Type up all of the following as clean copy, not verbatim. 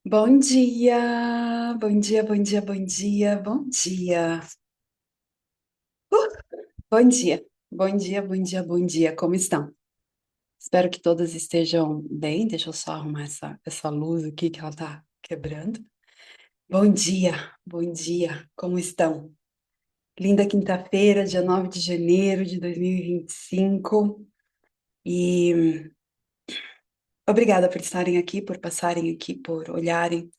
Bom dia, bom dia, bom dia, bom dia, bom dia. Bom dia, bom dia, bom dia, bom dia, como estão? Espero que todas estejam bem. Deixa eu só arrumar essa luz aqui que ela tá quebrando. Bom dia, como estão? Linda quinta-feira, dia 9 de janeiro de 2025. E obrigada por estarem aqui, por passarem aqui, por olharem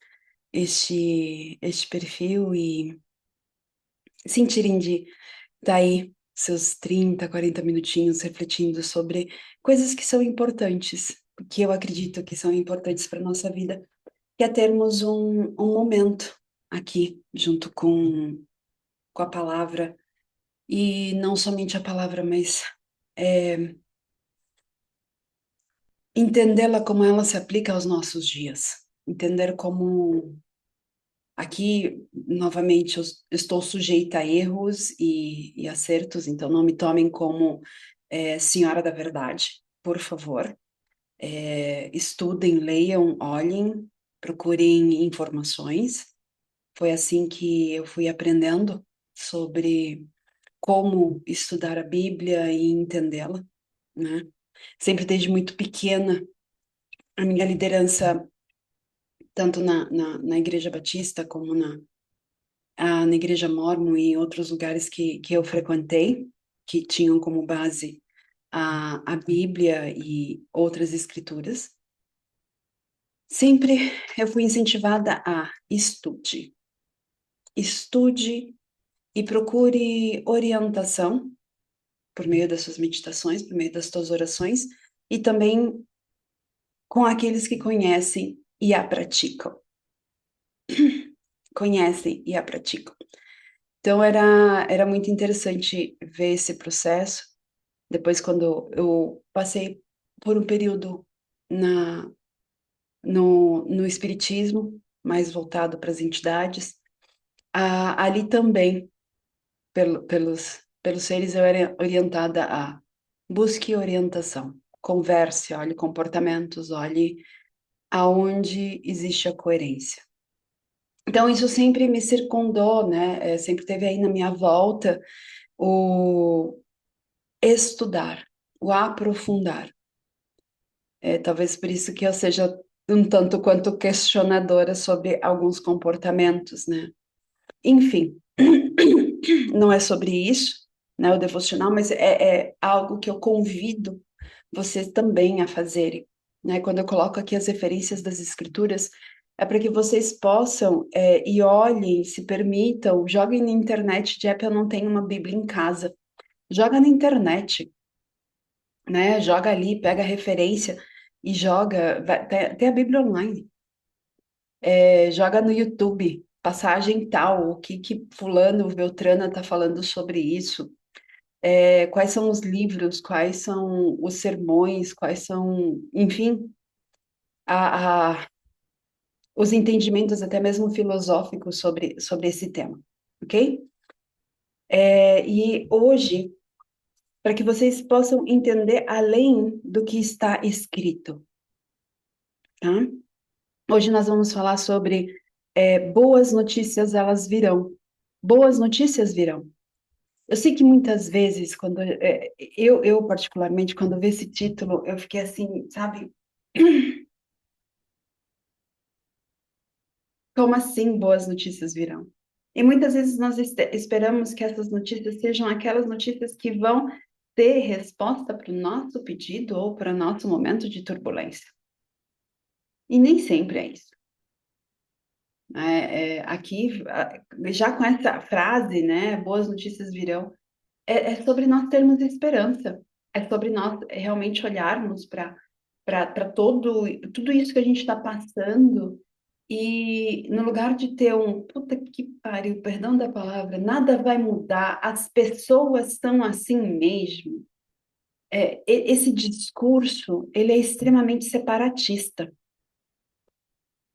este perfil e sentirem de daí, seus 30, 40 minutinhos refletindo sobre coisas que são importantes, que eu acredito que são importantes para a nossa vida, que é termos um momento aqui, junto com a palavra, e não somente a palavra, mas entendê-la como ela se aplica aos nossos dias. Entender como aqui, novamente, eu estou sujeita a erros e acertos, então não me tomem como senhora da verdade, por favor. Estudem, leiam, olhem, procurem informações. Foi assim que eu fui aprendendo sobre como estudar a Bíblia e entendê-la, né? Sempre desde muito pequena, a minha liderança, tanto na Igreja Batista como na Igreja Mórmon e em outros lugares que eu frequentei, que tinham como base a Bíblia e outras escrituras. Sempre eu fui incentivada a estude e procure orientação por meio das suas meditações, por meio das suas orações e também com aqueles que conhecem e a praticam. Conhecem e a praticam. Então era muito interessante ver esse processo. Depois, quando eu passei por um período na, no espiritismo, mais voltado para as entidades, ali também, pelos seres, eu era orientada a busque orientação, converse, olhe comportamentos, olhe aonde existe a coerência. Então, isso sempre me circundou, né? Sempre teve aí na minha volta o estudar, o aprofundar. Talvez por isso que eu seja um tanto quanto questionadora sobre alguns comportamentos, né? Enfim, não é sobre isso, né, o devocional, mas é algo que eu convido vocês também a fazerem, né? Quando eu coloco aqui as referências das escrituras, é para que vocês possam e olhem, se permitam, joguem na internet, de eu não tenho uma Bíblia em casa, joga na internet, né? Joga ali, pega a referência e joga, tem a Bíblia online, joga no YouTube, passagem tal, o que fulano, Beltrana tá falando sobre isso, quais são os livros, quais são os sermões, quais são, enfim, a, os entendimentos até mesmo filosóficos sobre esse tema, ok? E hoje, para que vocês possam entender além do que está escrito, tá? Hoje nós vamos falar sobre boas notícias, elas virão. Boas notícias virão. Eu sei que muitas vezes, quando eu particularmente, quando vi esse título, eu fiquei assim, sabe? Como assim boas notícias virão? E muitas vezes nós esperamos que essas notícias sejam aquelas notícias que vão ter resposta para o nosso pedido ou para o nosso momento de turbulência. E nem sempre é isso. Aqui, já com essa frase, né, boas notícias virão, é sobre nós termos esperança, é sobre nós realmente olharmos para tudo isso que a gente está passando e no lugar de ter um puta que pariu, perdão da palavra, nada vai mudar, as pessoas são assim mesmo. Esse discurso, ele é extremamente separatista.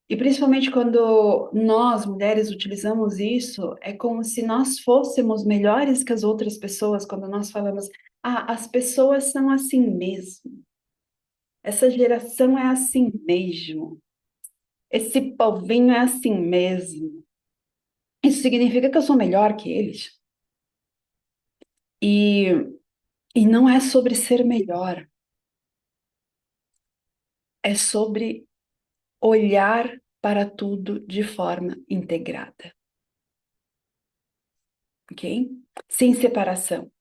E principalmente quando nós, mulheres, utilizamos isso, é como se nós fôssemos melhores que as outras pessoas, quando nós falamos, as pessoas são assim mesmo, essa geração é assim mesmo. esse povinho é assim mesmo. Isso significa que eu sou melhor que eles. E, e não é sobre ser melhor, é sobre olhar para tudo de forma integrada, ok? Sem separação,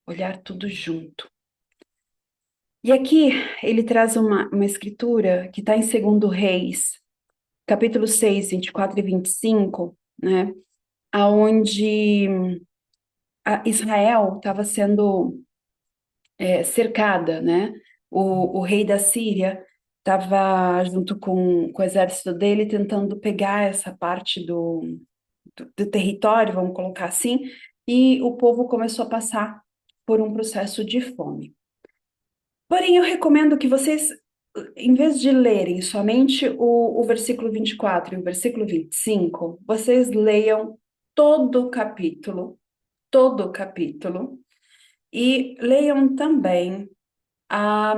olhar tudo junto. E aqui ele traz uma escritura que está em 2 Reis, capítulo 6, 24 e 25, né? Aonde Israel estava sendo cercada, né? O rei da Síria estava junto com o exército dele tentando pegar essa parte do território, vamos colocar assim, e o povo começou a passar por um processo de fome. Porém, eu recomendo que vocês, em vez de lerem somente o versículo 24 e o versículo 25, vocês leiam todo o capítulo, e leiam também a,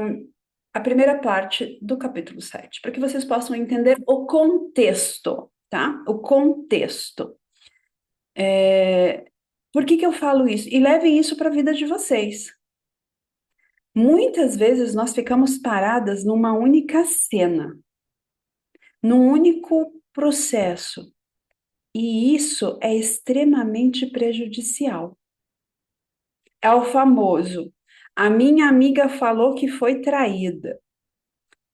a primeira parte do capítulo 7, para que vocês possam entender o contexto, tá? O contexto. Por que que eu falo isso? E levem isso para a vida de vocês. Muitas vezes nós ficamos paradas numa única cena, num único processo, e isso é extremamente prejudicial. É o famoso, a minha amiga falou que foi traída.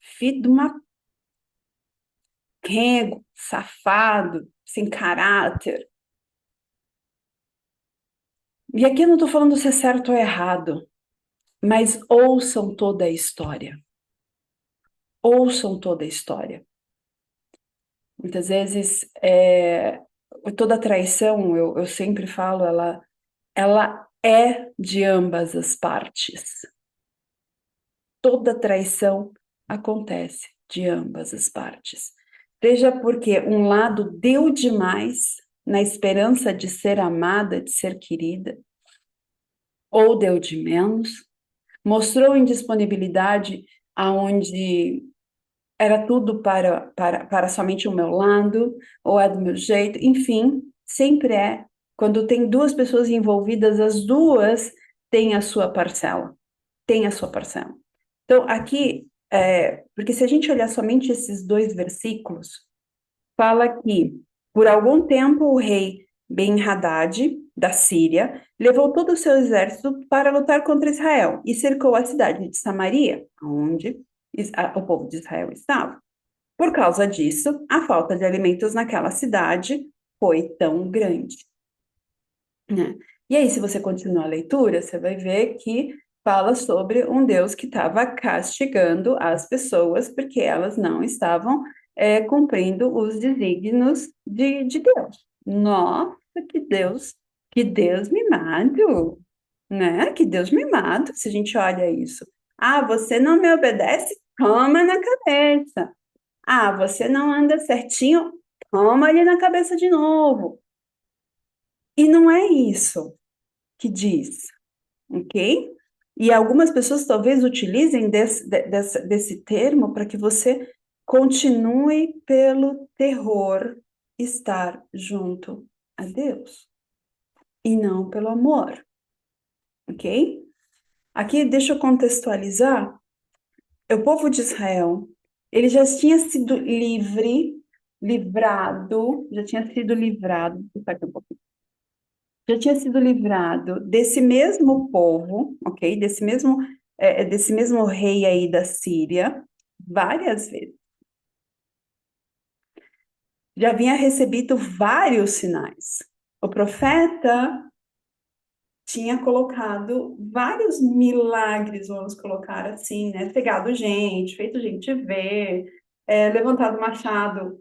Filho de uma rego, safado, sem caráter. E aqui eu não estou falando se é certo ou errado, mas ouçam toda a história. Ouçam toda a história. Muitas vezes, toda traição, eu sempre falo, ela é de ambas as partes. Toda traição acontece de ambas as partes. Seja porque um lado deu demais na esperança de ser amada, de ser querida, ou deu de menos, mostrou indisponibilidade aonde era tudo para somente o meu lado, ou é do meu jeito, enfim, sempre é. Quando tem duas pessoas envolvidas, as duas têm a sua parcela, têm a sua parcela. Então, aqui, porque se a gente olhar somente esses dois versículos, fala que, por algum tempo, o rei Ben-Hadad, da Síria, levou todo o seu exército para lutar contra Israel e cercou a cidade de Samaria, onde o povo de Israel estava. Por causa disso, a falta de alimentos naquela cidade foi tão grande, né? E aí, se você continuar a leitura, você vai ver que fala sobre um Deus que estava castigando as pessoas porque elas não estavam cumprindo os desígnios de Deus. Nossa, que Deus mimado, né? Que Deus mimado, se a gente olha isso. Ah, você não me obedece? Toma na cabeça. Ah, você não anda certinho? Toma ali na cabeça de novo. E não é isso que diz, ok? E algumas pessoas talvez utilizem desse termo para que você continue pelo terror estar junto a Deus e não pelo amor, ok? Aqui deixa eu contextualizar. O povo de Israel, ele já tinha sido livrado, já tinha sido livrado, já tinha sido livrado desse mesmo povo, ok? Desse mesmo rei aí da Síria, várias vezes. Já havia recebido vários sinais. O profeta tinha colocado vários milagres, vamos colocar assim, né? Pegado gente, feito gente ver, levantado machado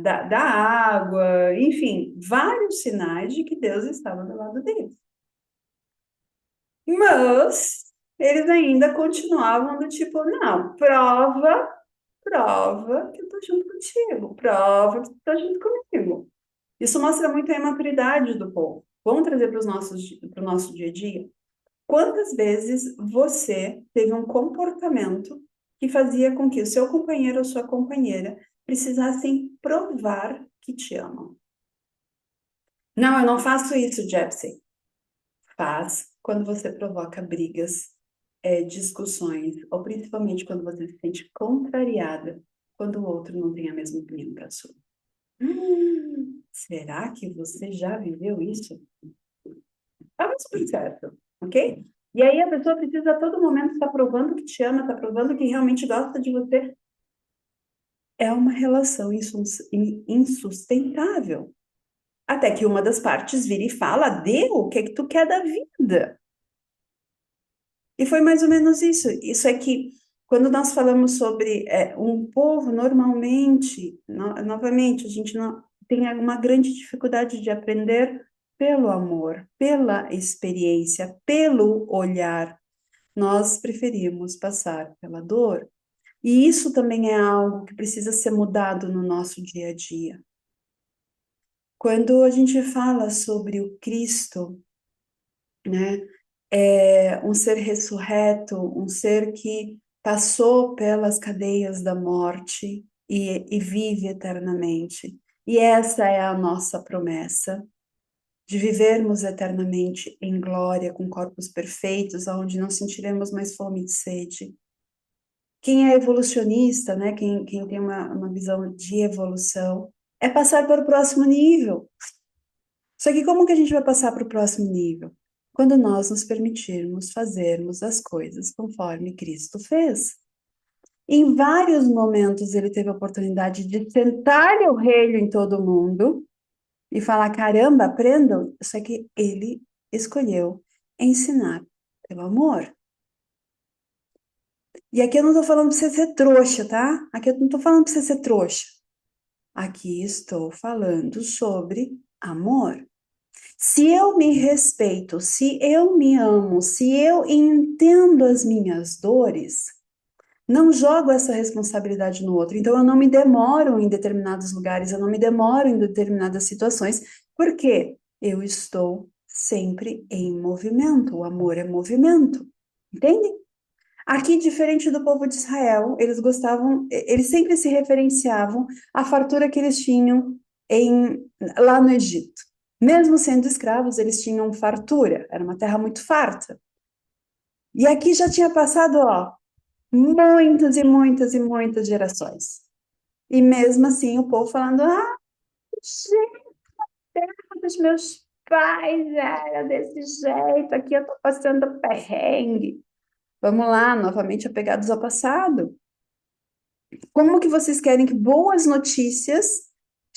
da água, enfim, vários sinais de que Deus estava do lado deles. Mas eles ainda continuavam do tipo, não, prova que eu tô junto contigo, prova que tu tá junto comigo. Isso mostra muito a imaturidade do povo. Vamos trazer para o nosso dia a dia? Quantas vezes você teve um comportamento que fazia com que o seu companheiro ou sua companheira precisassem provar que te amam. Não, eu não faço isso, Jepsy. Faz quando você provoca brigas, discussões, ou principalmente quando você se sente contrariada, quando o outro não tem a mesma opinião que a sua. Será que você já viveu isso? Vamos por certo, ok? E aí a pessoa precisa a todo momento estar provando que te ama, estar provando que realmente gosta de você. É uma relação insustentável. Até que uma das partes vira e fala, Deu, o que é que tu quer da vida? E foi mais ou menos isso. Isso é que, quando nós falamos sobre um povo, normalmente, novamente, a gente não, tem uma grande dificuldade de aprender pelo amor, pela experiência, pelo olhar. Nós preferimos passar pela dor. E isso também é algo que precisa ser mudado no nosso dia a dia. Quando a gente fala sobre o Cristo, né, é um ser ressurreto, um ser que passou pelas cadeias da morte e vive eternamente. E essa é a nossa promessa, de vivermos eternamente em glória, com corpos perfeitos, onde não sentiremos mais fome e sede. Quem é evolucionista, né, quem tem uma visão de evolução, é passar para o próximo nível. Só que como que a gente vai passar para o próximo nível? Quando nós nos permitirmos fazermos as coisas conforme Cristo fez. Em vários momentos ele teve a oportunidade de sentar o reino em todo mundo e falar: caramba, aprendam. Só que ele escolheu ensinar pelo amor. E aqui eu não estou falando para você ser trouxa, tá? Aqui eu não estou falando para você ser trouxa. Aqui estou falando sobre amor. Se eu me respeito, se eu me amo, se eu entendo as minhas dores, não jogo essa responsabilidade no outro. Então, eu não me demoro em determinados lugares, eu não me demoro em determinadas situações, porque eu estou sempre em movimento. O amor é movimento. Entende? Aqui, diferente do povo de Israel, eles gostavam, eles sempre se referenciavam à fartura que eles tinham lá no Egito. Mesmo sendo escravos, eles tinham fartura, era uma terra muito farta. E aqui já tinha passado, ó, muitas e muitas e muitas gerações. E mesmo assim, o povo falando: ah, gente, a terra dos meus pais era desse jeito, aqui eu tô passando perrengue. Vamos lá, novamente apegados ao passado. Como que vocês querem que boas notícias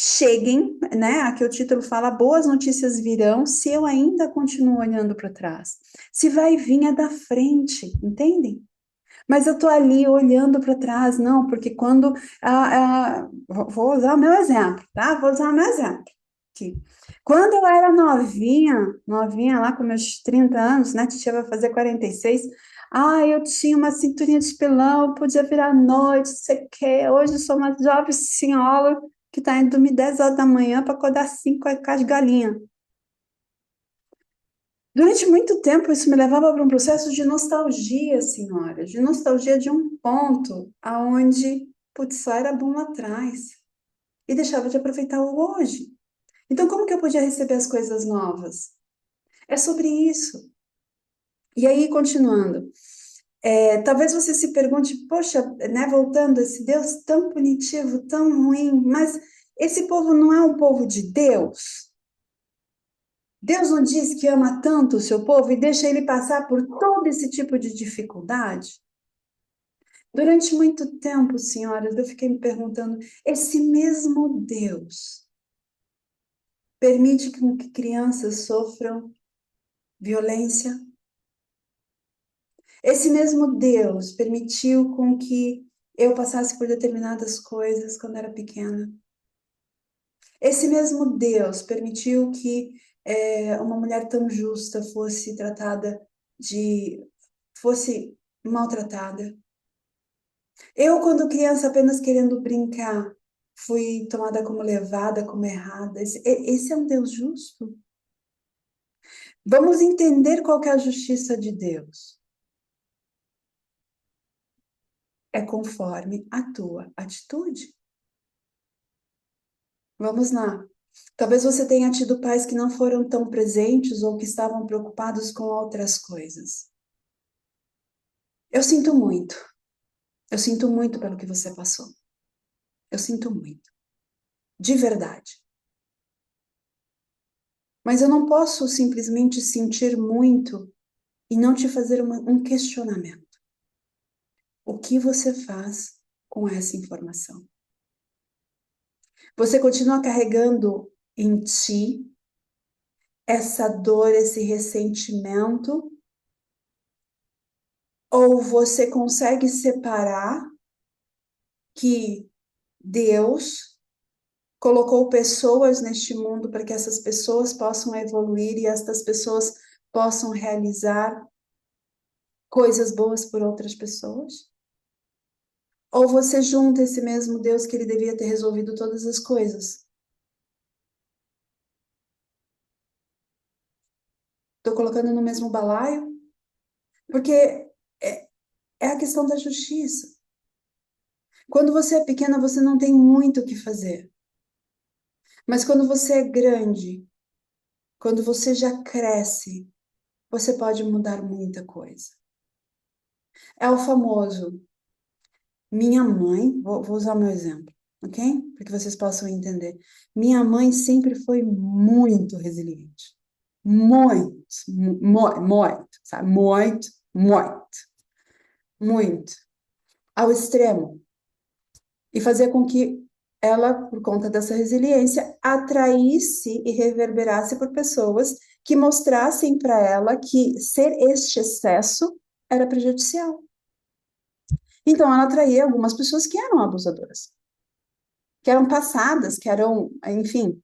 cheguem, né? Aqui o título fala: boas notícias virão se eu ainda continuo olhando para trás. Se vai vir é da frente, entendem? Mas eu tô ali olhando para trás, não, porque quando vou usar o meu exemplo, tá? Vou usar o meu exemplo aqui. Quando eu era novinha lá com meus 30 anos, né? Titia vai fazer 46. Ah, eu tinha uma cinturinha de pilão, podia virar à noite, não sei o quê. Hoje eu sou uma jovem senhora que está indo dormir 10 horas da manhã para acordar 5 com as galinhas. Durante muito tempo, isso me levava para um processo de nostalgia, senhora, de nostalgia de um ponto aonde, putz, só era bom lá atrás e deixava de aproveitar o hoje. Então, como que eu podia receber as coisas novas? É sobre isso. E aí, continuando, talvez você se pergunte, poxa, né, voltando, esse Deus tão punitivo, tão ruim, mas esse povo não é um povo de Deus? Deus não diz que ama tanto o seu povo e deixa ele passar por todo esse tipo de dificuldade? Durante muito tempo, senhoras, eu fiquei me perguntando: esse mesmo Deus permite que crianças sofram violência? Esse mesmo Deus permitiu com que eu passasse por determinadas coisas quando era pequena? Esse mesmo Deus permitiu que uma mulher tão justa fosse tratada fosse maltratada? Eu, quando criança, apenas querendo brincar, fui tomada como levada, como errada. Esse é um Deus justo? Vamos entender qual que é a justiça de Deus. É conforme a tua atitude. Vamos lá. Talvez você tenha tido pais que não foram tão presentes ou que estavam preocupados com outras coisas. Eu sinto muito. Eu sinto muito pelo que você passou. Eu sinto muito. De verdade. Mas eu não posso simplesmente sentir muito e não te fazer um questionamento. O que você faz com essa informação? Você continua carregando em ti essa dor, esse ressentimento? Ou você consegue separar que Deus colocou pessoas neste mundo para que essas pessoas possam evoluir e estas pessoas possam realizar coisas boas por outras pessoas? Ou você junta esse mesmo Deus que ele devia ter resolvido todas as coisas? Estou colocando no mesmo balaio? Porque é a questão da justiça. Quando você é pequena, você não tem muito o que fazer. Mas quando você é grande, quando você já cresce, você pode mudar muita coisa. É o famoso, minha mãe, vou usar o meu exemplo, ok? Para que vocês possam entender. Minha mãe sempre foi muito resiliente. Muito, muito, sabe? Muito, muito, muito. Ao extremo. E fazer com que ela, por conta dessa resiliência, atraísse e reverberasse por pessoas que mostrassem para ela que ser este excesso era prejudicial. Então, ela atraía algumas pessoas que eram abusadoras, que eram passadas, que eram, enfim,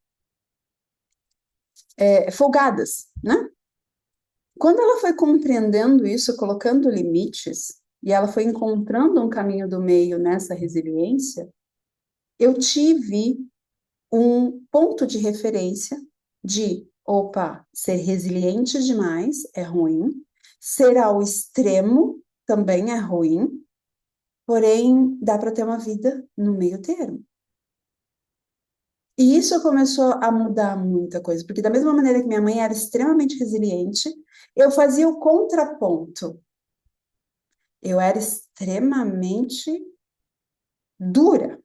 folgadas, né? Quando ela foi compreendendo isso, colocando limites, e ela foi encontrando um caminho do meio nessa resiliência, eu tive um ponto de referência de, opa, ser resiliente demais é ruim, ser ao extremo também é ruim, porém dá para ter uma vida no meio termo. E isso começou a mudar muita coisa, porque da mesma maneira que minha mãe era extremamente resiliente, eu fazia o contraponto. Eu era extremamente dura.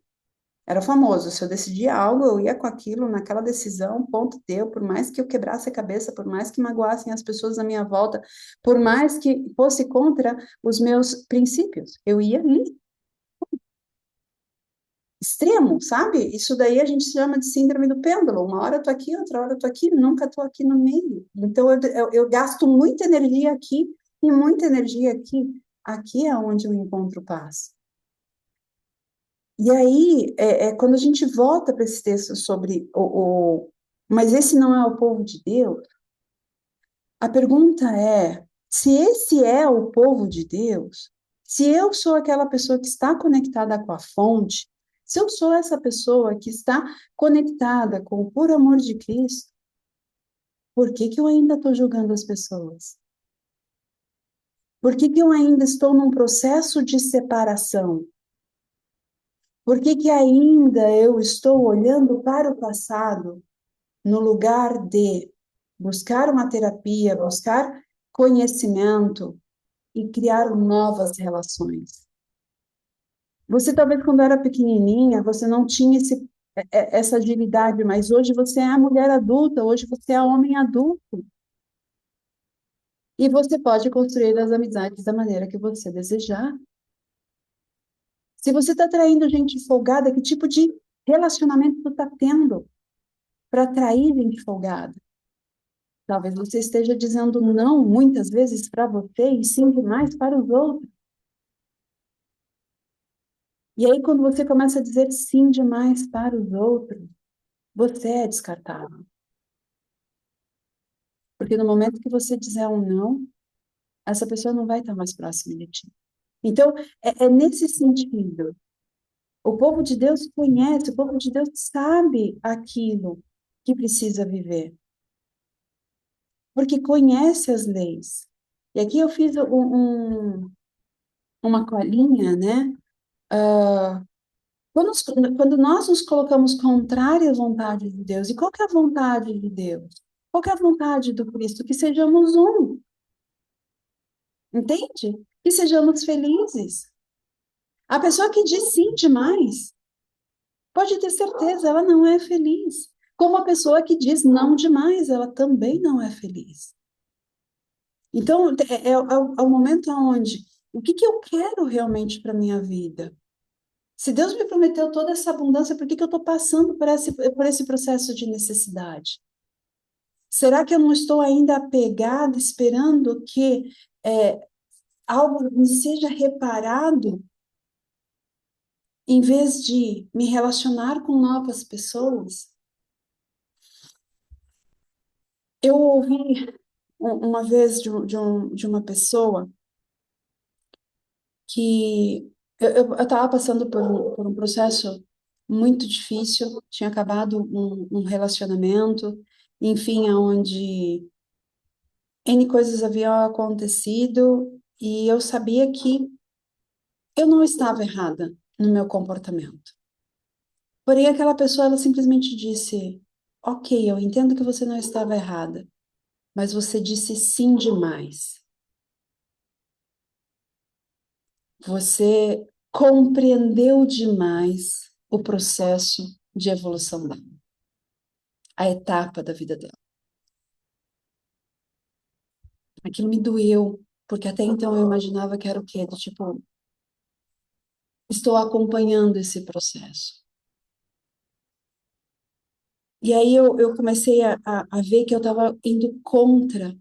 Era famoso, se eu decidia algo, eu ia com aquilo, naquela decisão, ponto deu, por mais que eu quebrasse a cabeça, por mais que magoassem as pessoas à minha volta, por mais que fosse contra os meus princípios, eu ia ali. Extremo, sabe? Isso daí a gente chama de síndrome do pêndulo. Uma hora eu tô aqui, outra hora eu tô aqui, nunca tô aqui no meio. Então eu gasto muita energia aqui e muita energia aqui. Aqui é onde eu encontro paz. E aí, quando a gente volta para esse texto sobre mas esse não é o povo de Deus, a pergunta é: se esse é o povo de Deus, se eu sou aquela pessoa que está conectada com a fonte, se eu sou essa pessoa que está conectada com o puro amor de Cristo, por que que eu ainda estou julgando as pessoas? Por que que eu ainda estou num processo de separação? Por que que ainda eu estou olhando para o passado no lugar de buscar uma terapia, buscar conhecimento e criar novas relações? Você talvez quando era pequenininha, você não tinha essa agilidade, mas hoje você é a mulher adulta, hoje você é homem adulto. E você pode construir as amizades da maneira que você desejar. Se você está traindo gente folgada, que tipo de relacionamento você está tendo para atrair gente folgada? Talvez você esteja dizendo não muitas vezes para você e sim demais para os outros. E aí, quando você começa a dizer sim demais para os outros, você é descartável. Porque no momento que você dizer um não, essa pessoa não vai estar mais próxima de ti. Então, é nesse sentido. O povo de Deus conhece, o povo de Deus sabe aquilo que precisa viver. Porque conhece as leis. E aqui eu fiz uma colinha, né? Quando nós nos colocamos contrário à vontade de Deus, e qual que é a vontade de Deus? Qual que é a vontade do Cristo? Que sejamos um, entende? Que sejamos felizes. A pessoa que diz sim demais, pode ter certeza, ela não é feliz. Como a pessoa que diz não demais, ela também não é feliz. Então, é o momento onde, o que eu quero realmente para a minha vida? Se Deus me prometeu toda essa abundância, por que que eu estou passando por esse processo de necessidade? Será que eu não estou ainda apegada, esperando que é, algo me seja reparado, em vez de me relacionar com novas pessoas? Eu ouvi uma vez de uma pessoa que eu estava passando por um processo muito difícil, tinha acabado um relacionamento, enfim, onde N coisas haviam acontecido e eu sabia que eu não estava errada no meu comportamento. Porém, aquela pessoa, ela simplesmente disse: Ok, eu entendo que você não estava errada, mas você disse sim demais. Você compreendeu demais o processo de evolução dela, a etapa da vida dela. Aquilo me doeu, porque até então eu imaginava que era o quê? Do tipo, estou acompanhando esse processo. E aí eu comecei a ver que eu estava indo contra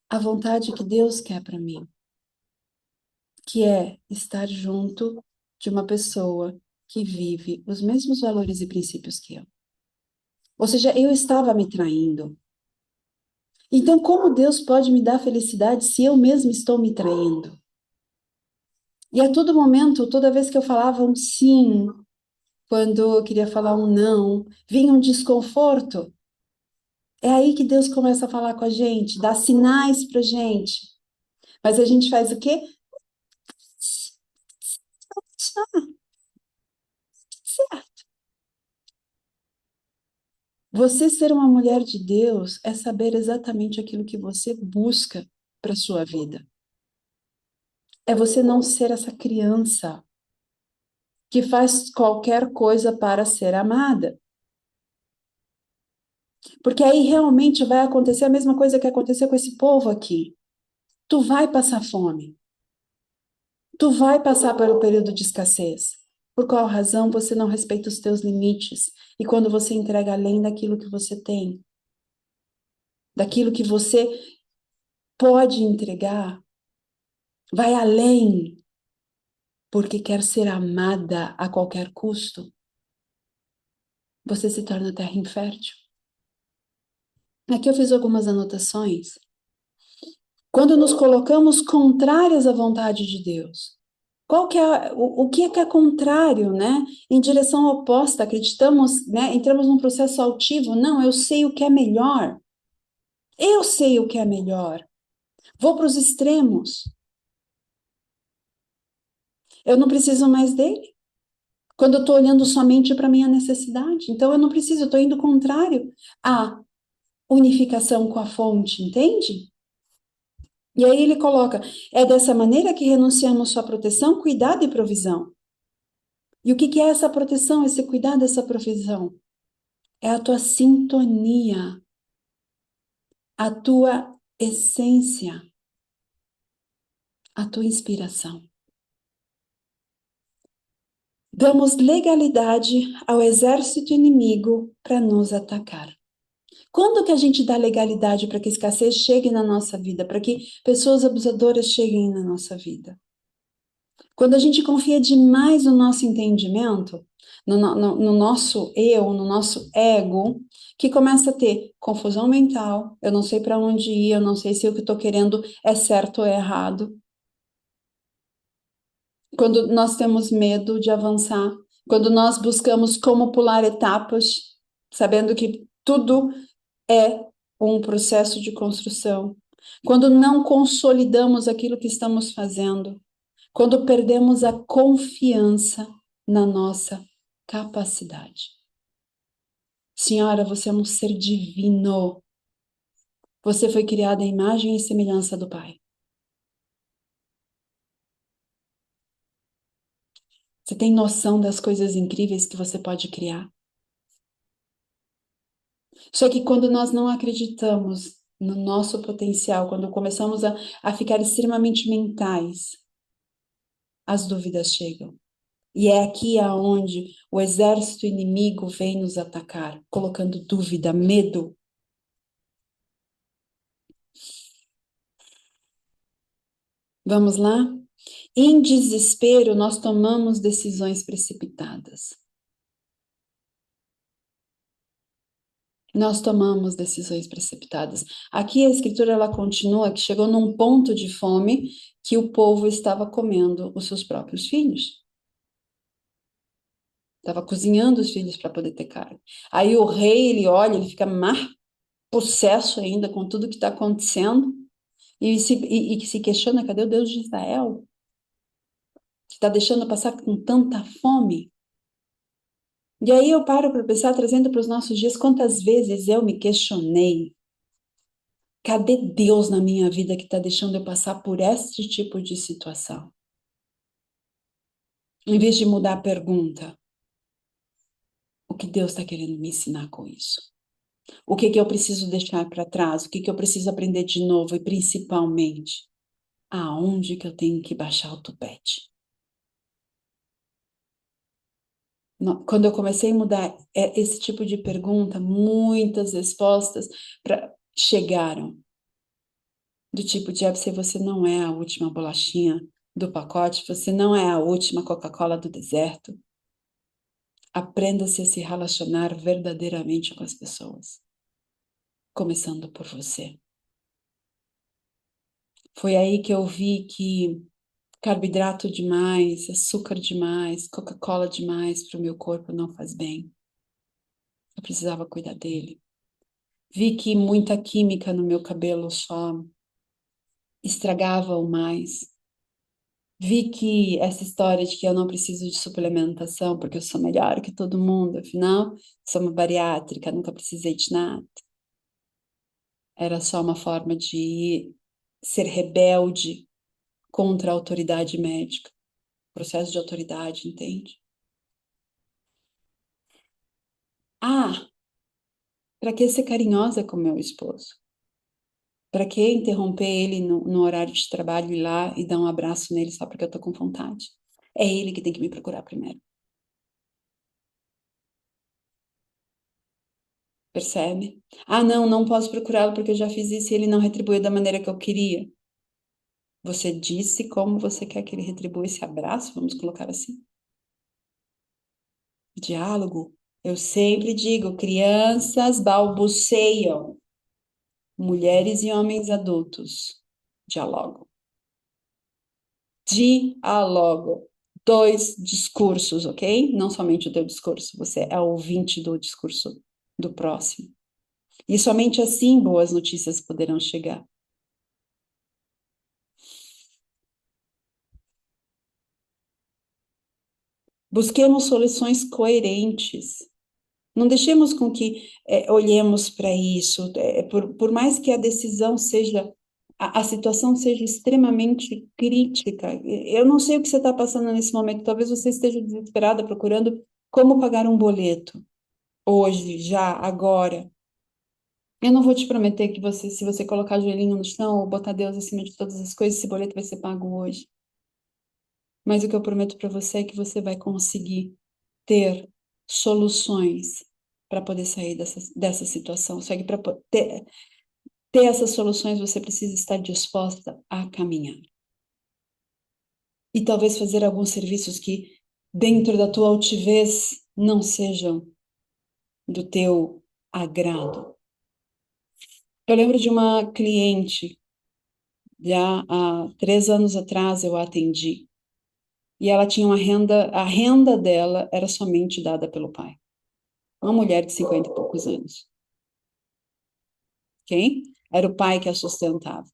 a vontade que Deus quer para mim, que é estar junto de uma pessoa que vive os mesmos valores e princípios que eu. Ou seja, eu estava me traindo. Então, como Deus pode me dar felicidade se eu mesmo estou me traindo? E a todo momento, toda vez que eu falava um sim, quando eu queria falar um não, vinha um desconforto. É aí que Deus começa a falar com a gente, dá sinais pra gente. Mas a gente faz o quê? Certo. Você ser uma mulher de Deus é saber exatamente aquilo que você busca para sua vida. É você não ser essa criança que faz qualquer coisa para ser amada. Porque aí realmente vai acontecer a mesma coisa que aconteceu com esse povo aqui. Tu vai passar fome. Tu vai passar pelo período de escassez. Por qual razão você não respeita os teus limites? E quando você entrega além daquilo que você tem, daquilo que você pode entregar, vai além, porque quer ser amada a qualquer custo, você se torna terra infértil. Aqui eu fiz algumas anotações. Quando nos colocamos contrárias à vontade de Deus, qual que é, o que é contrário, né? Em direção oposta, acreditamos, né? Entramos num processo altivo. Não, eu sei o que é melhor. Eu sei o que é melhor. Vou para os extremos. Eu não preciso mais dele. Quando eu estou olhando somente para a minha necessidade. Então, eu não preciso, eu estou indo contrário à unificação com a fonte, entende? E aí ele coloca: é dessa maneira que renunciamos sua proteção, cuidado e provisão. E o que é essa proteção, esse cuidado, essa provisão? É a tua sintonia, a tua essência, a tua inspiração. Damos legalidade ao exército inimigo para nos atacar. Quando que a gente dá legalidade para que a escassez chegue na nossa vida, para que pessoas abusadoras cheguem na nossa vida? Quando a gente confia demais no nosso entendimento, no nosso eu, no nosso ego, que começa a ter confusão mental, eu não sei para onde ir, eu não sei se o que estou querendo é certo ou é errado. Quando nós temos medo de avançar, quando nós buscamos como pular etapas, sabendo que tudo é um processo de construção. Quando não consolidamos aquilo que estamos fazendo, quando perdemos a confiança na nossa capacidade. Senhora, você é um ser divino. Você foi criada à imagem e semelhança do Pai. Você tem noção das coisas incríveis que você pode criar? Só que quando nós não acreditamos no nosso potencial, quando começamos a ficar extremamente mentais, as dúvidas chegam. E é aqui aonde o exército inimigo vem nos atacar, colocando dúvida, medo. Vamos lá? Em desespero, nós tomamos decisões precipitadas. Nós tomamos decisões precipitadas. Aqui a escritura ela continua que chegou num ponto de fome que o povo estava comendo os seus próprios filhos. Estava cozinhando os filhos para poder ter carne. Aí o rei, ele olha, ele fica mais possesso ainda com tudo que está acontecendo e se questiona, cadê o Deus de Israel? Que está deixando passar com tanta fome? E aí eu paro para pensar, trazendo para os nossos dias, quantas vezes eu me questionei, cadê Deus na minha vida que está deixando eu passar por este tipo de situação? Em vez de mudar a pergunta, o que Deus está querendo me ensinar com isso? O que que eu preciso deixar para trás? O que que eu preciso aprender de novo? E principalmente, aonde que eu tenho que baixar o tupete? Quando eu comecei a mudar esse tipo de pergunta, muitas respostas chegaram. Do tipo, Jepsen, você não é a última bolachinha do pacote, você não é a última Coca-Cola do deserto. Aprenda-se a se relacionar verdadeiramente com as pessoas, começando por você. Foi aí que eu vi que carboidrato demais, açúcar demais, Coca-Cola demais para o meu corpo não faz bem. Eu precisava cuidar dele. Vi que muita química no meu cabelo só estragava o mais. Vi que essa história de que eu não preciso de suplementação porque eu sou melhor que todo mundo, afinal, sou uma bariátrica, nunca precisei de nada. Era só uma forma de ser rebelde contra a autoridade médica. Processo de autoridade, entende? Ah, para que ser carinhosa com meu esposo? Para que interromper ele no horário de trabalho, ir lá e dar um abraço nele só porque eu tô com vontade? É ele que tem que me procurar primeiro. Percebe? Ah, não, não posso procurá-lo porque eu já fiz isso e ele não retribuiu da maneira que eu queria. Você disse como você quer que ele retribua esse abraço, vamos colocar assim. Diálogo. Eu sempre digo, crianças balbuciam, mulheres e homens adultos dialogam. Dialogam. Dois discursos, ok? Não somente o teu discurso, você é ouvinte do discurso do próximo. E somente assim boas notícias poderão chegar. Busquemos soluções coerentes. Não deixemos com que olhemos para isso, por mais que a decisão seja, a situação seja extremamente crítica. Eu não sei o que você está passando nesse momento, talvez você esteja desesperada procurando como pagar um boleto, hoje, já, agora. Eu não vou te prometer que você, se você colocar o joelhinho no chão ou botar Deus acima de todas as coisas, esse boleto vai ser pago hoje. Mas o que eu prometo para você é que você vai conseguir ter soluções para poder sair dessa situação. Só que para ter essas soluções, você precisa estar disposta a caminhar. E talvez fazer alguns serviços que, dentro da tua altivez, não sejam do teu agrado. Eu lembro de uma cliente, já há 3 anos atrás eu a atendi, e ela tinha uma renda, a renda dela era somente dada pelo pai. Uma mulher de 50 e poucos anos. Ok? Era o pai que a sustentava.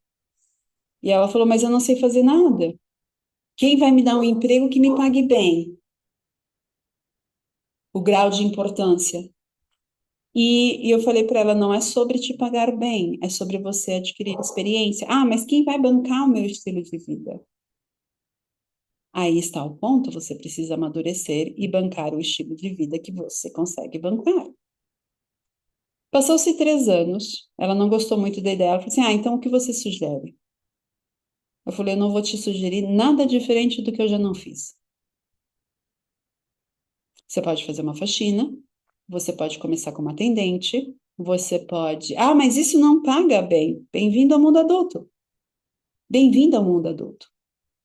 E ela falou, mas eu não sei fazer nada. Quem vai me dar um emprego que me pague bem? o grau de importância. E eu falei para ela, não é sobre te pagar bem, é sobre você adquirir experiência. Ah, mas quem vai bancar o meu estilo de vida? Aí está o ponto, você precisa amadurecer e bancar o estilo de vida que você consegue bancar. Passou-se 3 anos, ela não gostou muito da ideia, ela falou assim, então o que você sugere? Eu falei, eu não vou te sugerir nada diferente do que eu já não fiz. Você pode fazer uma faxina, você pode começar como atendente, você pode. Ah, mas isso não paga bem. Bem-vindo ao mundo adulto. Bem-vindo ao mundo adulto.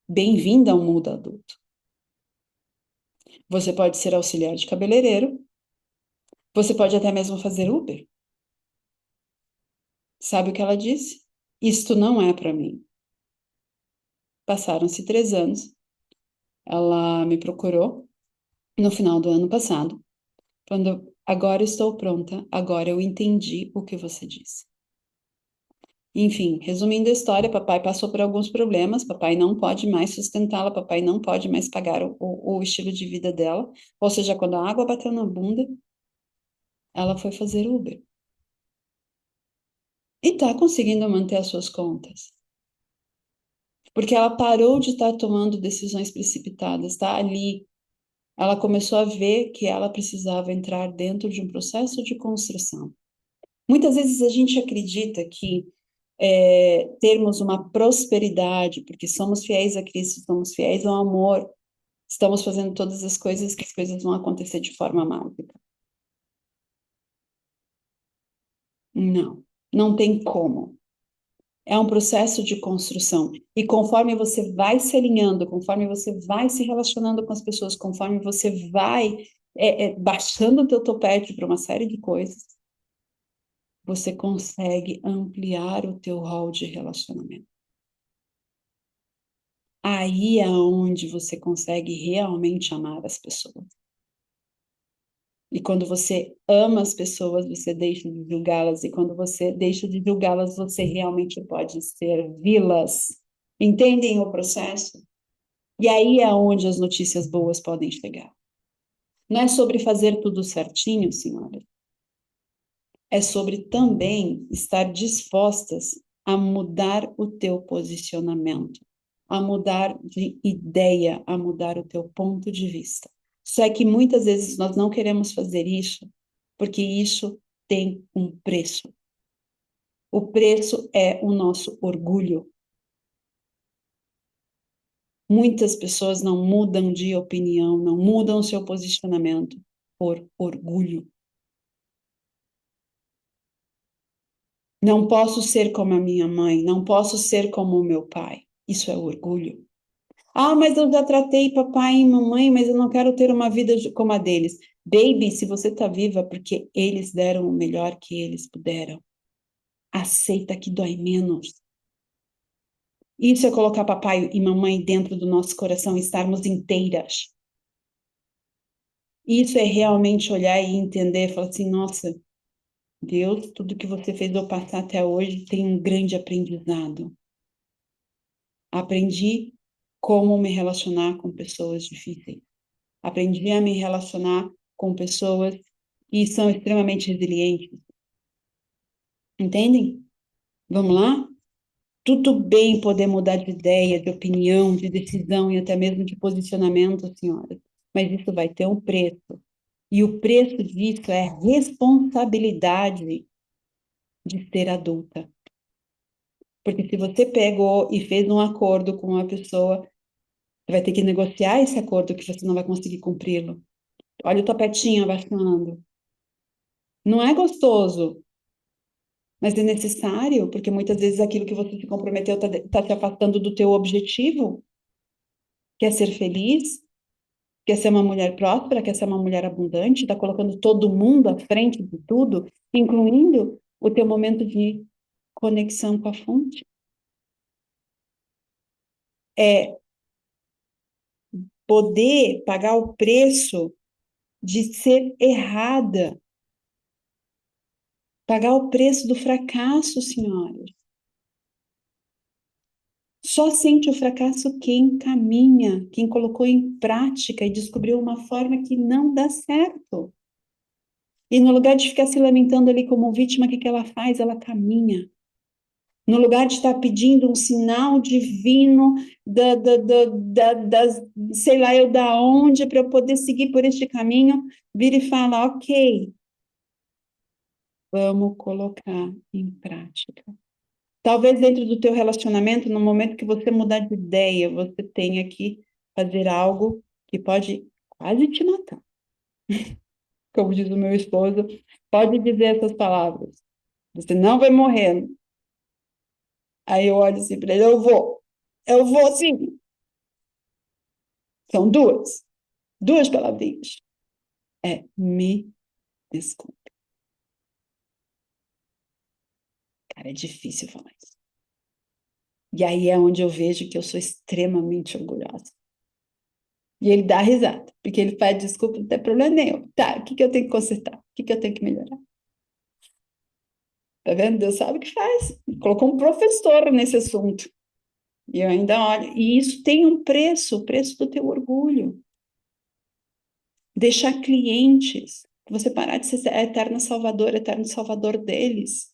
Bem-vinda ao mundo adulto. Você pode ser auxiliar de cabeleireiro, você pode até mesmo fazer Uber. Sabe o que ela disse? Isto não é para mim. Passaram-se 3 anos, ela me procurou no final do ano passado, quando agora estou pronta, agora eu entendi o que você disse. Enfim, resumindo a história, papai passou por alguns problemas, papai não pode mais sustentá-la, papai não pode mais pagar o estilo de vida dela. Ou seja, quando a água bateu na bunda, ela foi fazer Uber. E tá conseguindo manter as suas contas. Porque ela parou de estar tomando decisões precipitadas, tá ali. Ela começou a ver que ela precisava entrar dentro de um processo de construção. Muitas vezes a gente acredita que termos uma prosperidade, porque somos fiéis a Cristo, somos fiéis ao amor, estamos fazendo todas as coisas que as coisas vão acontecer de forma mágica. Não, não tem como. É um processo de construção. E conforme você vai se alinhando, conforme você vai se relacionando com as pessoas, conforme você vai baixando o teu topete para uma série de coisas, você consegue ampliar o teu rol de relacionamento. Aí é onde você consegue realmente amar as pessoas. E quando você ama as pessoas, você deixa de julgá-las. E quando você deixa de julgá-las, você realmente pode servi-las. Entendem o processo? E aí é onde as notícias boas podem chegar. Não é sobre fazer tudo certinho, senhora. É sobre também estar dispostas a mudar o teu posicionamento, a mudar de ideia, a mudar o teu ponto de vista. Só que muitas vezes nós não queremos fazer isso porque isso tem um preço. O preço é o nosso orgulho. Muitas pessoas não mudam de opinião, não mudam o seu posicionamento por orgulho. Não posso ser como a minha mãe, não posso ser como o meu pai. Isso é orgulho. Ah, mas eu já tratei papai e mamãe, mas eu não quero ter uma vida como a deles. Baby, se você está viva, é porque eles deram o melhor que eles puderam. Aceita que dói menos. Isso é colocar papai e mamãe dentro do nosso coração, estarmos inteiras. Isso é realmente olhar e entender, falar assim, nossa, Deus, tudo que você fez eu passar até hoje tem um grande aprendizado. Aprendi como me relacionar com pessoas difíceis. Aprendi a me relacionar com pessoas que são extremamente resilientes. Entendem? Vamos lá? Tudo bem poder mudar de ideia, de opinião, de decisão e até mesmo de posicionamento, senhoras. Mas isso vai ter um preço. E o preço disso é a responsabilidade de ser adulta. Porque se você pegou e fez um acordo com uma pessoa, você vai ter que negociar esse acordo que você não vai conseguir cumpri-lo. Olha o topetinho abaixando. Não é gostoso, mas é necessário, porque muitas vezes aquilo que você se comprometeu está te afastando do teu objetivo. Quer ser feliz? Quer ser uma mulher próspera? Quer ser uma mulher abundante? Está colocando todo mundo à frente de tudo, incluindo o teu momento de conexão com a fonte. É poder pagar o preço de ser errada, pagar o preço do fracasso, senhoras. Só sente o fracasso quem caminha, quem colocou em prática e descobriu uma forma que não dá certo. E no lugar de ficar se lamentando ali como vítima, o que ela faz? Ela caminha. No lugar de estar pedindo um sinal divino sei lá eu da onde, para eu poder seguir por este caminho, vira e fala, ok, vamos colocar em prática. Talvez dentro do teu relacionamento, no momento que você mudar de ideia, você tenha que fazer algo que pode quase te matar. Como diz o meu esposo, pode dizer essas palavras. Você não vai morrer. Aí eu olho assim para ele, eu vou sim. São duas palavrinhas. É me desculpe. Cara, é difícil falar isso. E aí é onde eu vejo que eu sou extremamente orgulhosa. E ele dá risada, porque ele pede desculpa, não tem problema nenhum. Tá, o que que eu tenho que consertar? O que que eu tenho que melhorar? Tá vendo? Deus sabe o que faz. Colocou um professor nesse assunto. E eu ainda olho. E isso tem um preço, o preço do teu orgulho. Deixar clientes. Você parar de ser a eterna salvadora, eterno salvador deles.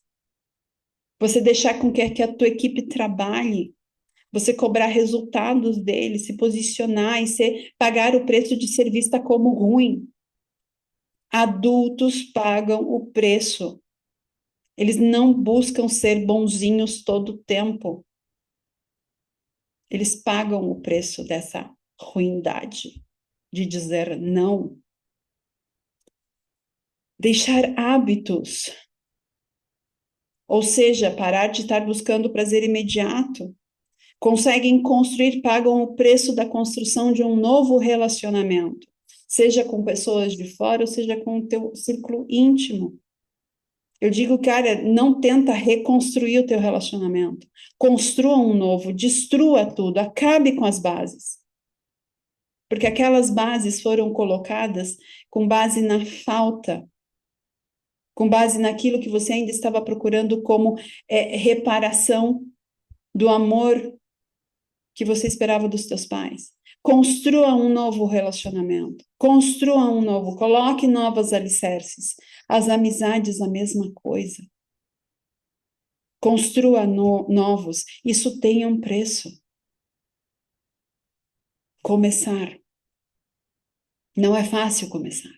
Você deixar com que a tua equipe trabalhe. Você cobrar resultados deles, se posicionar e pagar o preço de ser vista como ruim. Adultos pagam o preço. Eles não buscam ser bonzinhos todo o tempo. Eles pagam o preço dessa ruindade de dizer não. Deixar hábitos, ou seja, parar de estar buscando prazer imediato. Conseguem construir, pagam o preço da construção de um novo relacionamento, seja com pessoas de fora, ou seja com o teu círculo íntimo. Eu digo, cara, não tenta reconstruir o teu relacionamento. Construa um novo, destrua tudo, acabe com as bases. Porque aquelas bases foram colocadas com base na falta, com base naquilo que você ainda estava procurando como reparação do amor que você esperava dos teus pais. Construa um novo relacionamento, construa um novo, coloque novos alicerces. As amizades, a mesma coisa. Construa novos, isso tem um preço. Começar. Não é fácil começar.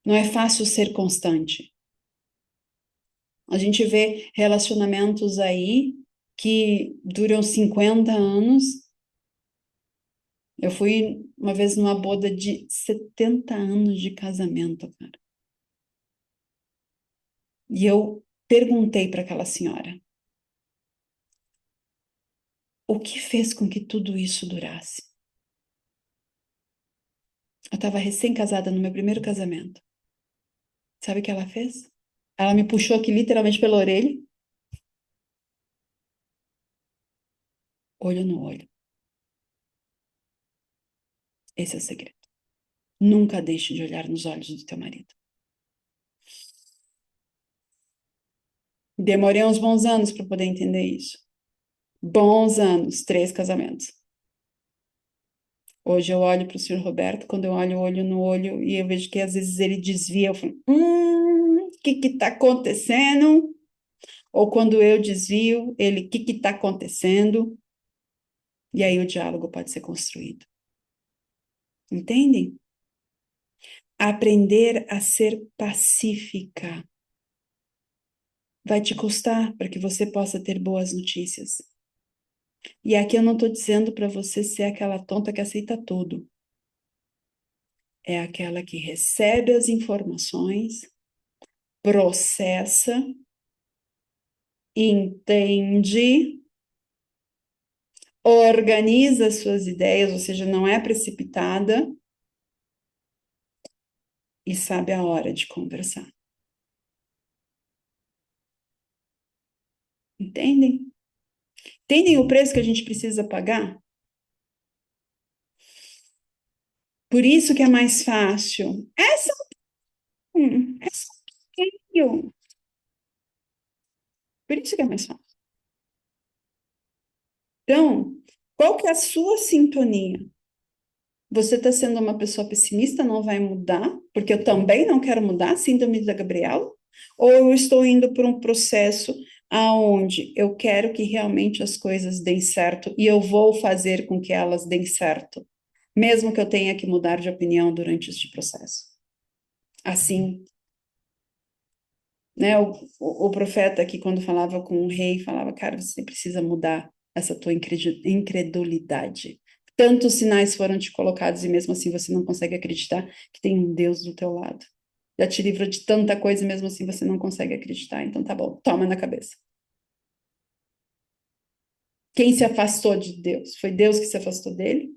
Não é fácil ser constante. A gente vê relacionamentos aí que duram 50 anos. Eu fui uma vez numa boda de 70 anos de casamento, cara. E eu perguntei para aquela senhora: o que fez com que tudo isso durasse? Eu estava recém-casada no meu primeiro casamento. Sabe o que ela fez? Ela me puxou aqui literalmente pela orelha, olho no olho. Esse é o segredo. Nunca deixe de olhar nos olhos do teu marido. Demorei uns bons anos para poder entender isso. Bons anos, 3 casamentos. Hoje eu olho para o senhor Roberto, quando eu olho olho no olho e eu vejo que às vezes ele desvia, eu falo, o que que tá acontecendo? Ou quando eu desvio, ele, o que que tá acontecendo? E aí o diálogo pode ser construído. Entendem? Aprender a ser pacífica vai te custar para que você possa ter boas notícias. E aqui eu não estou dizendo para você ser aquela tonta que aceita tudo. É aquela que recebe as informações, processa, entende, organiza suas ideias, ou seja, não é precipitada e sabe a hora de conversar. Entendem? Entendem o preço que a gente precisa pagar? Por isso que é mais fácil. É só um pouquinho. Por isso que é mais fácil. Então, qual que é a sua sintonia? Você está sendo uma pessoa pessimista, não vai mudar, porque eu também não quero mudar, síndrome da Gabriela? Ou eu estou indo por um processo aonde eu quero que realmente as coisas deem certo e eu vou fazer com que elas deem certo, mesmo que eu tenha que mudar de opinião durante este processo? Assim, né? O profeta aqui, quando falava com o rei, falava, cara, você precisa mudar essa tua incredulidade. Tantos sinais foram te colocados e mesmo assim você não consegue acreditar que tem um Deus do teu lado. Já te livra de tanta coisa e mesmo assim você não consegue acreditar. Então tá bom, toma na cabeça. Quem se afastou de Deus? Foi Deus que se afastou dele?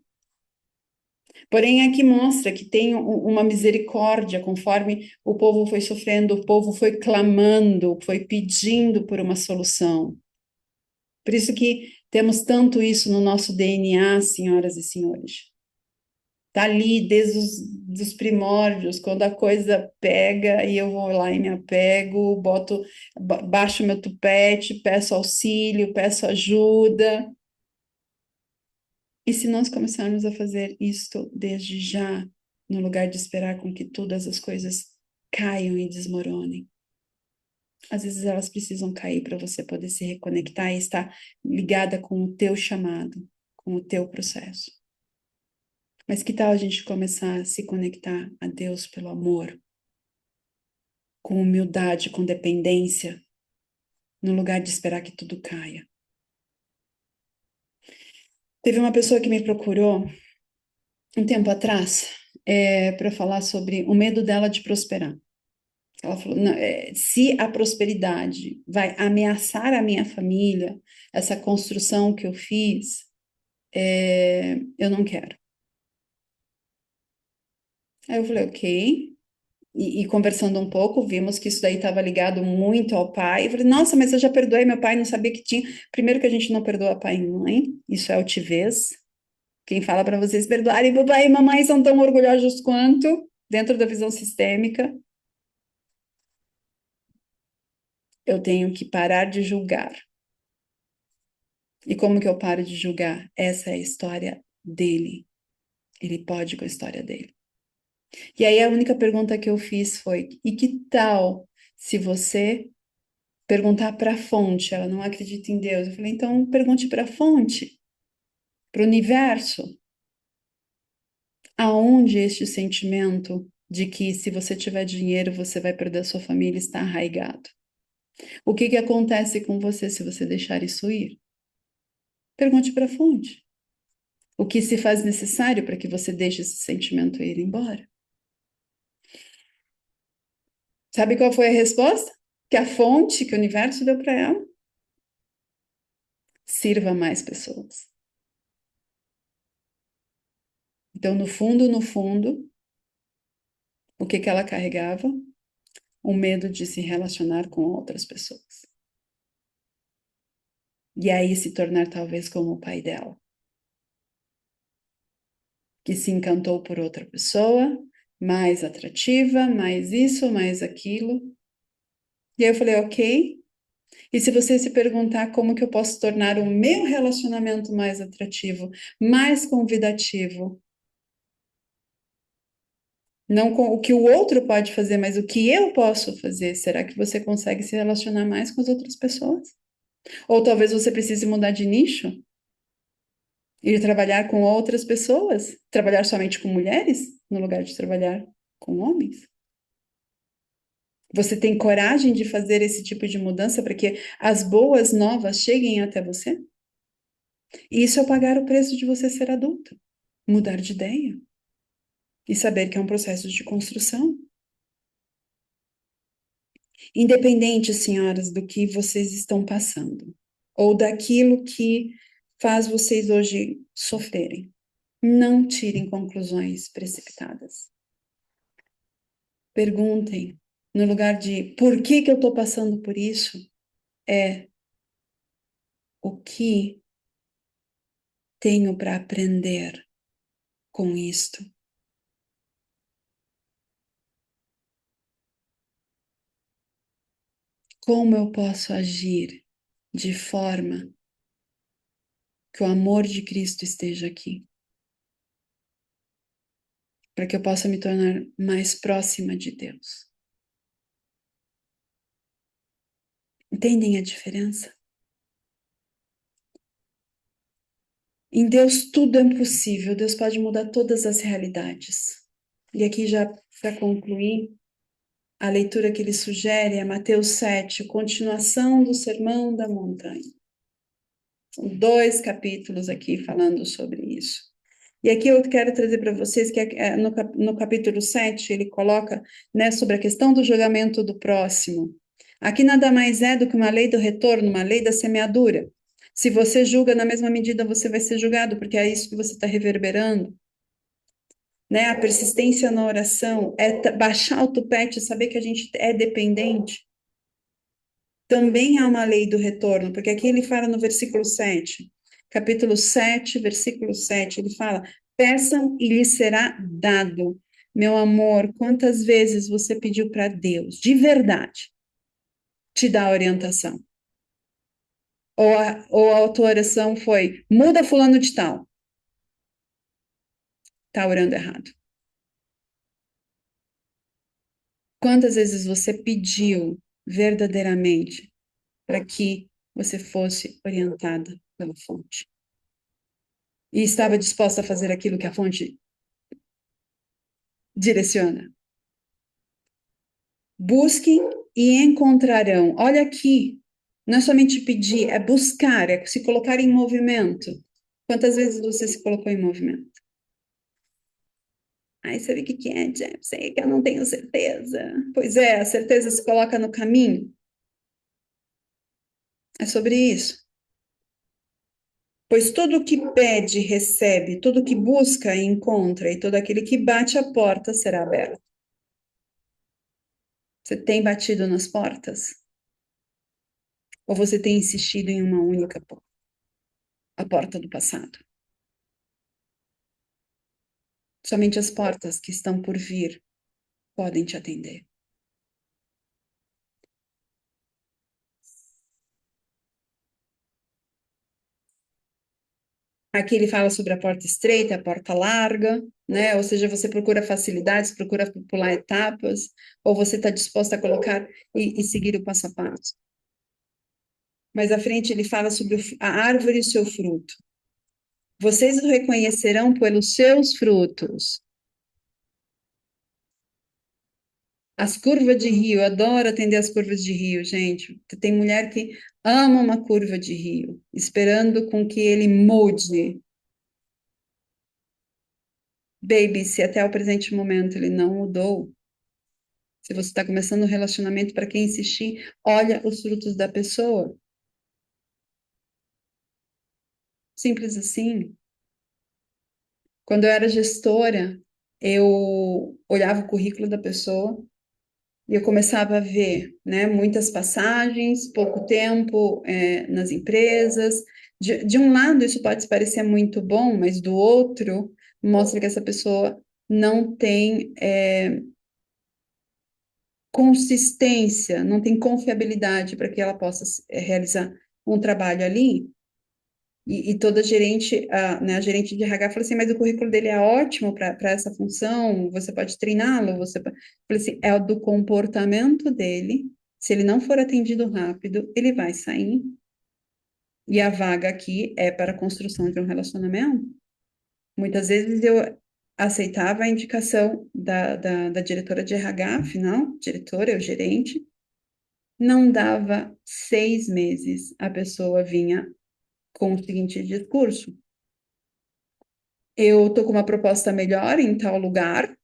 Porém, aqui mostra que tem uma misericórdia conforme o povo foi sofrendo, o povo foi clamando, foi pedindo por uma solução. Por isso que temos tanto isso no nosso DNA, senhoras e senhores. Tá ali desde os primórdios, quando a coisa pega e eu vou lá e me apego, baixo meu tupete, peço auxílio, peço ajuda. E se nós começarmos a fazer isto desde já, no lugar de esperar com que todas as coisas caiam e desmoronem, às vezes elas precisam cair para você poder se reconectar e estar ligada com o teu chamado, com o teu processo. Mas que tal a gente começar a se conectar a Deus pelo amor, com humildade, com dependência, no lugar de esperar que tudo caia? Teve uma pessoa que me procurou um tempo atrás para falar sobre o medo dela de prosperar. Ela falou, não, se a prosperidade vai ameaçar a minha família, essa construção que eu fiz, eu não quero. Aí eu falei, ok. E conversando um pouco, vimos que isso daí estava ligado muito ao pai. Eu falei, nossa, mas eu já perdoei meu pai, não sabia que tinha. Primeiro que a gente não perdoa pai e mãe, isso é altivez. Quem fala para vocês perdoarem, papai e mamãe são tão orgulhosos quanto, dentro da visão sistêmica, eu tenho que parar de julgar. E como que eu paro de julgar? Essa é a história dele. Ele pode com a história dele. E aí a única pergunta que eu fiz foi: e que tal se você perguntar para a fonte? Ela não acredita em Deus. Eu falei: então pergunte para a fonte, para o universo, aonde este sentimento de que se você tiver dinheiro você vai perder a sua família está arraigado. O que que acontece com você se você deixar isso ir? Pergunte para a fonte. O que se faz necessário para que você deixe esse sentimento ir embora? Sabe qual foi a resposta? Que a fonte que o universo deu para ela sirva a mais pessoas. Então, no fundo, o que que ela carregava? O medo de se relacionar com outras pessoas. E aí se tornar talvez como o pai dela, que se encantou por outra pessoa, mais atrativa, mais isso, mais aquilo. E aí eu falei, ok. E se você se perguntar como que eu posso tornar o meu relacionamento mais atrativo, mais convidativo, não com o que o outro pode fazer, mas o que eu posso fazer, será que você consegue se relacionar mais com as outras pessoas? Ou talvez você precise mudar de nicho, ir trabalhar com outras pessoas, trabalhar somente com mulheres, no lugar de trabalhar com homens? Você tem coragem de fazer esse tipo de mudança para que as boas novas cheguem até você? E isso é pagar o preço de você ser adulto, mudar de ideia e saber que é um processo de construção. Independente, senhoras, do que vocês estão passando, ou daquilo que faz vocês hoje sofrerem, não tirem conclusões precipitadas. Perguntem, no lugar de por que que eu estou passando por isso, é o que tenho para aprender com isto. Como eu posso agir de forma que o amor de Cristo esteja aqui, para que eu possa me tornar mais próxima de Deus. Entendem a diferença? Em Deus tudo é possível, Deus pode mudar todas as realidades. E aqui já para concluir, a leitura que ele sugere é Mateus 7, continuação do Sermão da Montanha. São 2 capítulos aqui falando sobre isso. E aqui eu quero trazer para vocês que no capítulo 7 ele coloca, né, sobre a questão do julgamento do próximo. Aqui nada mais é do que uma lei do retorno, uma lei da semeadura. Se você julga, na mesma medida você vai ser julgado, porque é isso que você está reverberando. Né? A persistência na oração é baixar o tupete, saber que a gente é dependente. Também há uma lei do retorno, porque aqui ele fala no versículo 7, capítulo 7, versículo 7, ele fala: peçam e lhes será dado. Meu amor, quantas vezes você pediu para Deus, de verdade, te dar orientação? Ou a tua oração foi: muda fulano de tal. Está orando errado. Quantas vezes você pediu verdadeiramente para que você fosse orientada pela fonte? E estava disposta a fazer aquilo que a fonte direciona? Busquem e encontrarão. Olha aqui, não é somente pedir, é buscar, é se colocar em movimento. Quantas vezes você se colocou em movimento? Ai, sabe o que é, Jeff? Sei que eu não tenho certeza. Pois é, a certeza se coloca no caminho. É sobre isso. Pois todo que pede, recebe, todo que busca, encontra, e todo aquele que bate a porta será aberto. Você tem batido nas portas? Ou você tem insistido em uma única porta? A porta do passado. Somente as portas que estão por vir podem te atender. Aqui ele fala sobre a porta estreita, a porta larga, né? Ou seja, você procura facilidades, procura pular etapas, ou você está disposto a colocar e seguir o passo a passo. Mais à frente ele fala sobre a árvore e o seu fruto. Vocês o reconhecerão pelos seus frutos. As curvas de rio, eu adoro atender as curvas de rio, gente. Tem mulher que ama uma curva de rio, esperando com que ele mude. Baby, se até o presente momento ele não mudou, se você está começando um relacionamento, para quem insistir, olha os frutos da pessoa. Simples assim. Quando eu era gestora, eu olhava o currículo da pessoa e eu começava a ver, né, muitas passagens, pouco tempo, nas empresas. De um lado, isso pode parecer muito bom, mas do outro, mostra que essa pessoa não tem consistência, não tem confiabilidade para que ela possa realizar um trabalho ali. E toda gerente, né, a gerente de RH falou assim, mas o currículo dele é ótimo para essa função, você pode treiná-lo, você pode... Falei assim, é o do comportamento dele, se ele não for atendido rápido, ele vai sair. E a vaga aqui é para a construção de um relacionamento. Muitas vezes eu aceitava a indicação da diretora de RH, afinal, diretora, eu gerente, não dava 6 meses, a pessoa vinha com o seguinte discurso: eu tô com uma proposta melhor em tal lugar,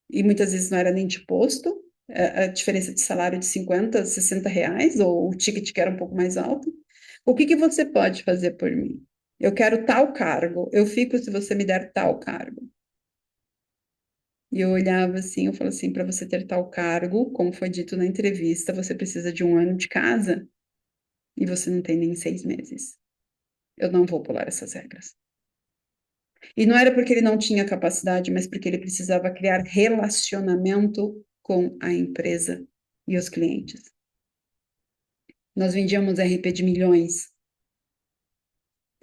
e muitas vezes não era nem de posto, a diferença de salário de 50, 60 reais, ou o ticket que era um pouco mais alto. O que que você pode fazer por mim? Eu quero tal cargo, eu fico se você me der tal cargo. E eu olhava assim, eu falo assim, para você ter tal cargo, como foi dito na entrevista, você precisa de 1 ano de casa, e você não tem nem 6 meses. Eu não vou pular essas regras. E não era porque ele não tinha capacidade, mas porque ele precisava criar relacionamento com a empresa e os clientes. Nós vendíamos RP de milhões.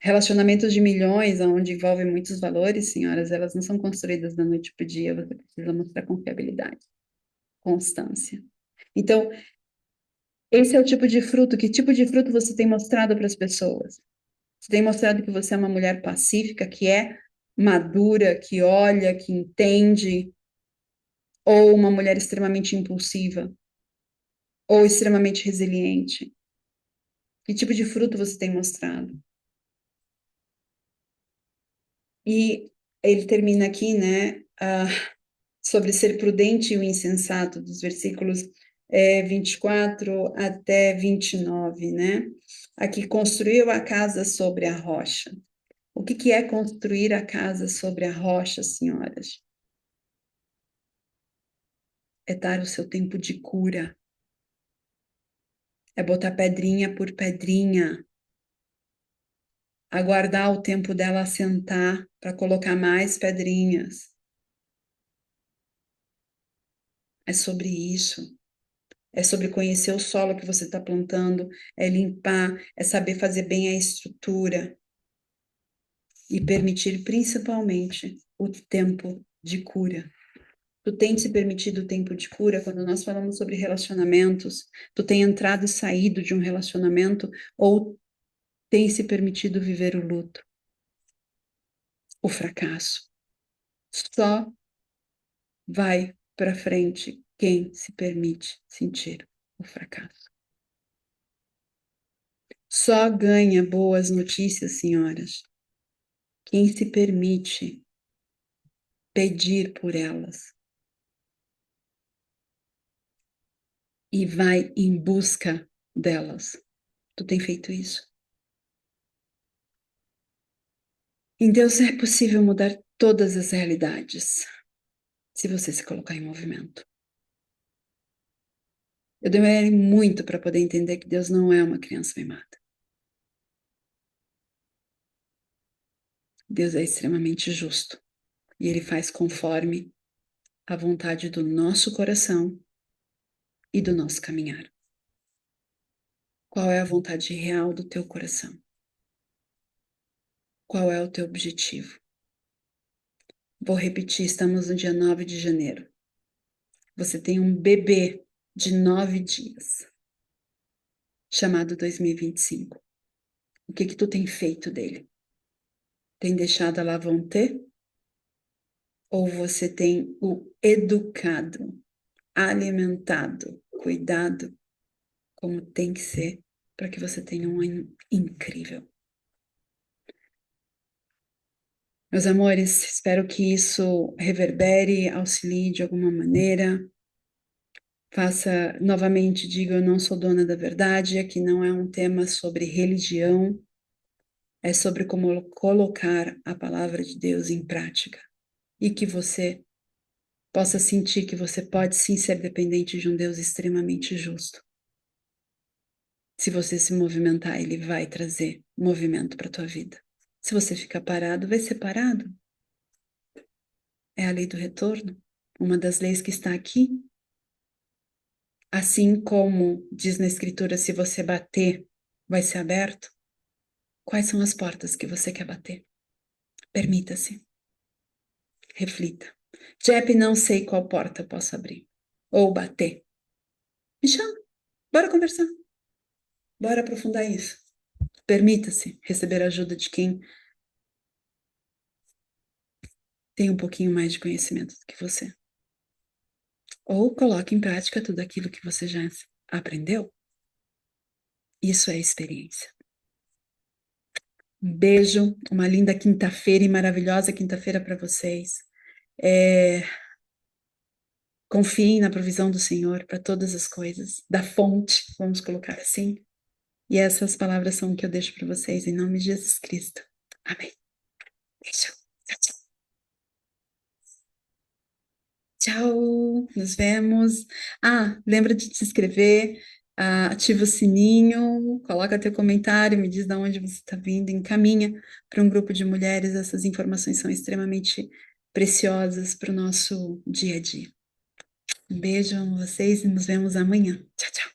Relacionamentos de milhões, onde envolvem muitos valores, senhoras, elas não são construídas da noite para o dia, você precisa mostrar confiabilidade, constância. Então, esse é o tipo de fruto. Que tipo de fruto você tem mostrado para as pessoas? Você tem mostrado que você é uma mulher pacífica, que é madura, que olha, que entende, ou uma mulher extremamente impulsiva, ou extremamente resiliente? Que tipo de fruto você tem mostrado? E ele termina aqui, né, sobre ser prudente e o insensato, dos versículos 24 até 29, né? Aqui, construiu a casa sobre a rocha. O que é construir a casa sobre a rocha, senhoras? É dar o seu tempo de cura. É botar pedrinha por pedrinha. Aguardar o tempo dela assentar para colocar mais pedrinhas. É sobre isso. É sobre conhecer o solo que você está plantando, é limpar, é saber fazer bem a estrutura e permitir principalmente o tempo de cura. Tu tem se permitido o tempo de cura quando nós falamos sobre relacionamentos? Tu tem entrado e saído de um relacionamento ou tem se permitido viver o luto, o fracasso? Só vai para frente quem se permite sentir o fracasso. Só ganha boas notícias, senhoras, quem se permite pedir por elas e vai em busca delas. Tu tem feito isso? Em Deus é possível mudar todas as realidades se você se colocar em movimento. Eu demorei muito para poder entender que Deus não é uma criança mimada. Deus é extremamente justo e Ele faz conforme a vontade do nosso coração e do nosso caminhar. Qual é a vontade real do teu coração? Qual é o teu objetivo? Vou repetir, estamos no dia 9 de janeiro. Você tem um bebê de 9 dias, chamado 2025. O que tu tem feito dele? Tem deixado a lá vão ter? Ou você tem o educado, alimentado, cuidado, como tem que ser, para que você tenha um ano incrível? Meus amores, espero que isso reverbere, auxilie de alguma maneira. Faça, novamente, diga, eu não sou dona da verdade, aqui não é um tema sobre religião, é sobre como colocar a palavra de Deus em prática. E que você possa sentir que você pode sim ser dependente de um Deus extremamente justo. Se você se movimentar, Ele vai trazer movimento para a tua vida. Se você ficar parado, vai ser parado. É a lei do retorno, uma das leis que está aqui. Assim como diz na Escritura, se você bater, vai ser aberto. Quais são as portas que você quer bater? Permita-se. Reflita. Jep, não sei qual porta eu posso abrir. Ou bater. Me chama. Bora conversar. Bora aprofundar isso. Permita-se receber a ajuda de quem tem um pouquinho mais de conhecimento do que você. Ou coloque em prática tudo aquilo que você já aprendeu. Isso é experiência. Um beijo, uma linda quinta-feira e maravilhosa quinta-feira para vocês. Confiem na provisão do Senhor para todas as coisas, da fonte, vamos colocar assim. E essas palavras são o que eu deixo para vocês, em nome de Jesus Cristo. Amém. Beijo. Tchau, tchau. Tchau, nos vemos. Lembra de te inscrever, ativa o sininho, coloca teu comentário, me diz de onde você está vindo, encaminha para um grupo de mulheres. Essas informações são extremamente preciosas para o nosso dia a dia. Um beijo, amo vocês e nos vemos amanhã. Tchau, tchau.